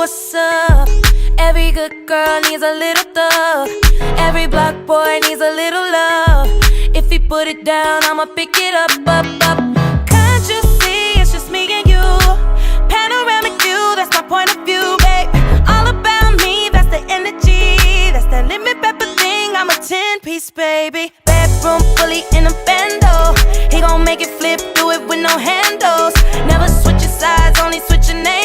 what's up? Every good girl needs a little thug. Every block boy needs a little love. If he put it down, I'ma pick it up, up, up. Can't you see it's just me and you? Panoramic view, that's my point of view, babe. All about me, that's the energy. That's that lemon pepper thing, I'm a 10-piece, baby. Bedroom fully in a bando. He gon' make it flip, do it with no handles. Never switching sides, only switching names.